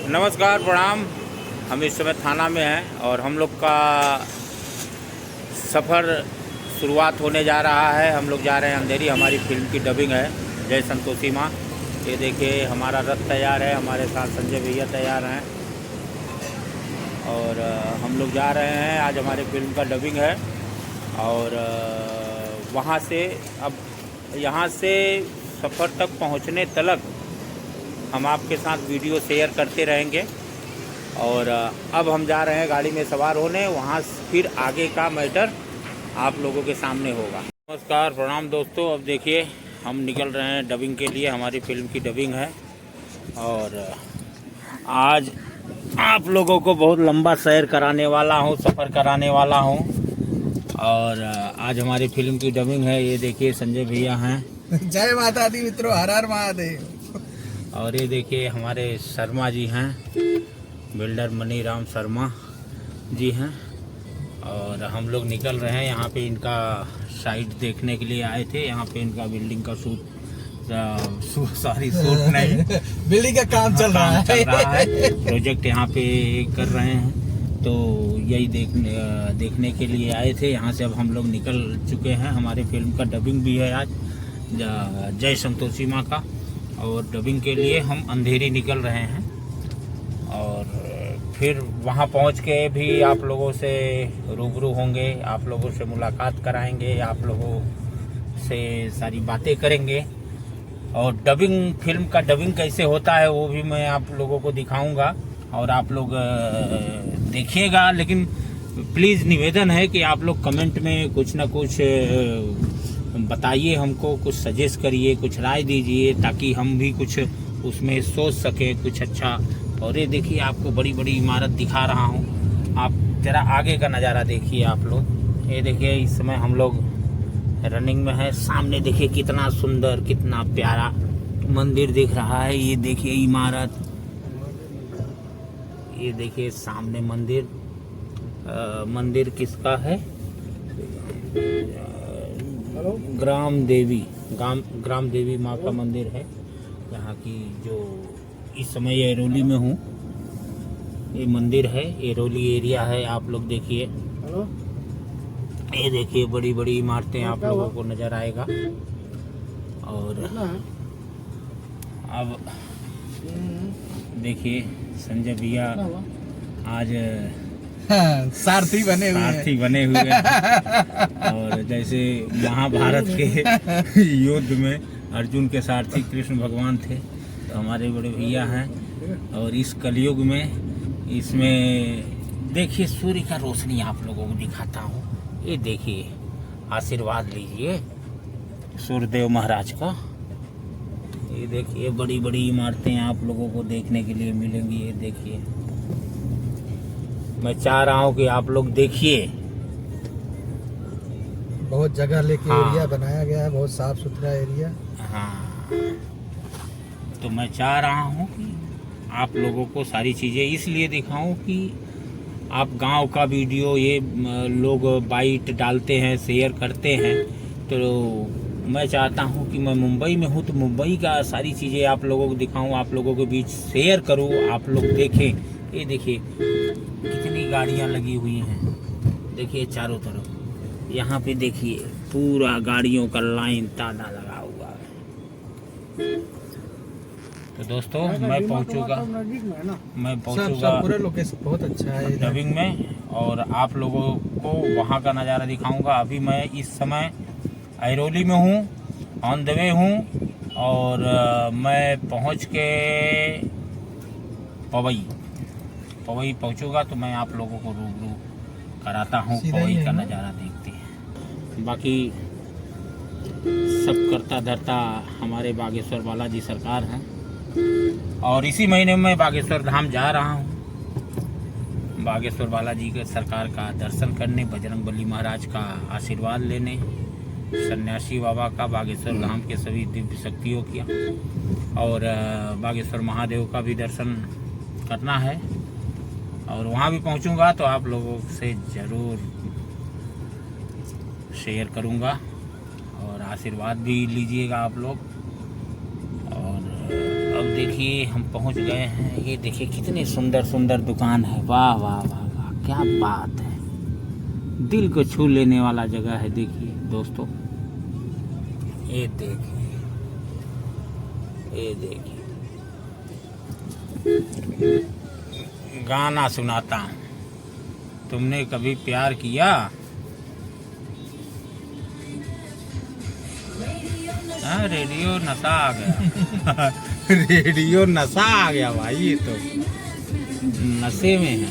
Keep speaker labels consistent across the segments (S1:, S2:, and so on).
S1: नमस्कार, प्रणाम। हम इस समय थाना में हैं और हम लोग का सफ़र शुरुआत होने जा रहा है। हम लोग जा रहे हैं अंधेरी। हमारी फिल्म की डबिंग है जय संतोषी माँ। ये देखिए हमारा रथ तैयार है, हमारे साथ संजय भैया तैयार हैं और हम लोग जा रहे हैं। आज हमारी फिल्म का डबिंग है और वहाँ से अब यहाँ से सफ़र तक पहुँचने तक हम आपके साथ वीडियो शेयर करते रहेंगे। और अब हम जा रहे हैं गाड़ी में सवार होने, वहाँ फिर आगे का मैटर आप लोगों के सामने होगा। नमस्कार, प्रणाम दोस्तों। अब देखिए हम निकल रहे हैं डबिंग के लिए। हमारी फिल्म की डबिंग है और आज आप लोगों को बहुत लंबा सैर कराने वाला हूँ, सफ़र कराने वाला हूँ। और आज हमारी फिल्म की डबिंग है। ये देखिए संजय भैया हैं।
S2: जय माता दी मित्रों, हर हर महादेव।
S1: और ये देखिए हमारे शर्मा जी हैं, बिल्डर मनीराम शर्मा जी हैं। और हम लोग निकल रहे हैं। यहाँ पे इनका साइट देखने के लिए आए थे। यहाँ पे इनका बिल्डिंग का शूट नहीं
S2: बिल्डिंग का काम चल रहा है।
S1: प्रोजेक्ट यहाँ पे कर रहे हैं, तो यही देखने के लिए आए थे। यहाँ से अब हम लोग निकल चुके हैं। हमारे फिल्म का डबिंग भी है आज जय संतोषी माँ का, और डबिंग के लिए हम अंधेरी निकल रहे हैं। और फिर वहाँ पहुँच के भी आप लोगों से रूबरू होंगे, आप लोगों से मुलाकात कराएंगे, आप लोगों से सारी बातें करेंगे। और डबिंग, फिल्म का डबिंग कैसे होता है वो भी मैं आप लोगों को दिखाऊंगा और आप लोग देखिएगा। लेकिन प्लीज़ निवेदन है कि आप लोग कमेंट में कुछ ना कुछ बताइए, हमको कुछ सजेस्ट करिए, कुछ राय दीजिए, ताकि हम भी कुछ उसमें सोच सकें कुछ अच्छा। और ये देखिए आपको बड़ी बड़ी इमारत दिखा रहा हूँ। आप ज़रा आगे का नज़ारा देखिए आप लोग। ये देखिए इस समय हम लोग रनिंग में है। सामने देखिए कितना सुंदर, कितना प्यारा मंदिर दिख रहा है। ये देखिए इमारत, ये देखिए सामने मंदिर। मंदिर किसका है? ग्राम देवी माँ का मंदिर है, यहाँ की जो इस समय एरोली में हूँ। ये मंदिर है, एरोली एरिया है। आप लोग देखिए, ये देखिए बड़ी बड़ी इमारतें आप लोगों को नजर आएगा। और अब देखिए संजय भैया आज
S2: सारथी बने हुए हैं।
S1: और जैसे महाभारत के युद्ध में अर्जुन के सारथी कृष्ण भगवान थे, तो हमारे बड़े भैया हैं। और इस कलयुग में इसमें देखिए सूर्य का रोशनी आप लोगों को दिखाता हूँ। ये देखिए, आशीर्वाद लीजिए सूर्यदेव महाराज का। ये देखिए बड़ी बड़ी इमारतें आप लोगों को देखने के लिए मिलेंगी। ये देखिए, मैं चाह रहा हूँ कि आप लोग देखिए।
S2: बहुत जगह लेके एरिया बनाया गया है, बहुत साफ सुथरा एरिया।
S1: हाँ, तो मैं चाह रहा हूँ कि आप लोगों को सारी चीज़ें इसलिए दिखाऊं कि आप गांव का वीडियो ये लोग बाइट डालते हैं, शेयर करते हैं। तो मैं चाहता हूँ कि मैं मुंबई में हूँ, तो मुंबई का सारी चीज़ें आप लोगों को दिखाऊं, आप लोगों के बीच शेयर करूँ, आप लोग देखें। ये देखिए कितनी गाड़ियाँ लगी हुई हैं, देखिए चारों तरफ। यहाँ पे देखिए पूरा गाड़ियों का लाइन ताला लगा हुआ है। तो दोस्तों मैं पहुँचूँगा
S2: पूरा लोकेशन बहुत अच्छा है
S1: डबिंग में, और आप लोगों को वहाँ का नज़ारा दिखाऊंगा। अभी मैं इस समय ऐरोली में हूँ, ऑन द वे हूँ। और मैं पहुँच के पवई पहुँचूँगा तो मैं आप लोगों को रूबरू कराता हूँ। पवई का नज़ारा देखते हैं। बाकी सब करता धरता हमारे बागेश्वर बालाजी सरकार हैं। और इसी महीने में बागेश्वर धाम जा रहा हूँ, बागेश्वर बालाजी के सरकार का दर्शन करने, बजरंगबली महाराज का आशीर्वाद लेने, सन्यासी बाबा का, बागेश्वर धाम के सभी दिव्य शक्तियों की, और बागेश्वर महादेव का भी दर्शन करना है। और वहाँ भी पहुँचूँगा तो आप लोगों से ज़रूर शेयर करूँगा और आशीर्वाद भी लीजिएगा आप लोग। और अब देखिए हम पहुंच गए हैं। ये देखिए कितनी सुंदर सुंदर दुकान है। वाह वाह वाह वाह, क्या बात है। दिल को छू लेने वाला जगह है। देखिए दोस्तों, ये देखिए, ये देखिए, गाना सुनाता हूँ। तुमने कभी प्यार किया? हाँ, रेडियो नशा आ गया। रेडियो नशा आ गया भाई, ये तो नशे में है।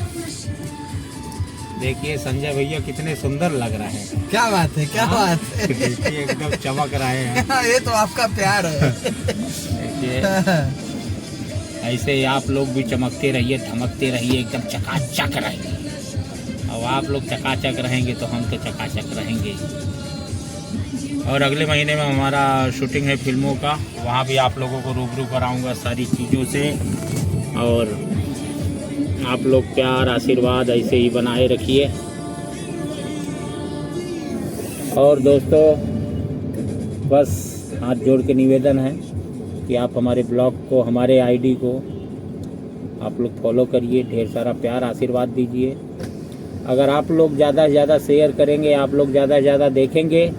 S1: देखिए संजय भैया कितने सुंदर लग रहे हैं।
S2: क्या बात है, क्या बात है।
S1: देखिए एकदम चमक रहे हैं।
S2: ये तो आपका प्यार है।
S1: देखिए ऐसे ही आप लोग भी चमकते रहिए, धमकते रहिए, एकदम चकाचक रहिए। अब आप लोग चकाचक रहेंगे तो हम तो चकाचक रहेंगे। और अगले महीने में हमारा शूटिंग है फिल्मों का, वहाँ भी आप लोगों को रूबरू कराऊंगा सारी चीज़ों से। और आप लोग प्यार आशीर्वाद ऐसे ही बनाए रखिए। और दोस्तों बस हाथ जोड़ के निवेदन है कि आप हमारे ब्लॉग को, हमारे आईडी को आप लोग फॉलो करिए, ढेर सारा प्यार आशीर्वाद दीजिए। अगर आप लोग ज़्यादा से ज़्यादा शेयर करेंगे, आप लोग ज़्यादा से ज़्यादा देखेंगे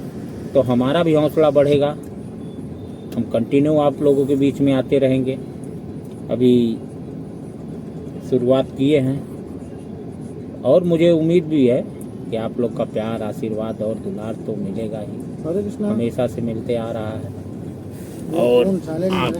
S1: तो हमारा भी हौसला बढ़ेगा। हम कंटिन्यू आप लोगों के बीच में आते रहेंगे। अभी शुरुआत किए हैं और मुझे उम्मीद भी है कि आप लोग का प्यार आशीर्वाद और दुलार तो मिलेगा ही, हमेशा से मिलते आ रहा है। और आप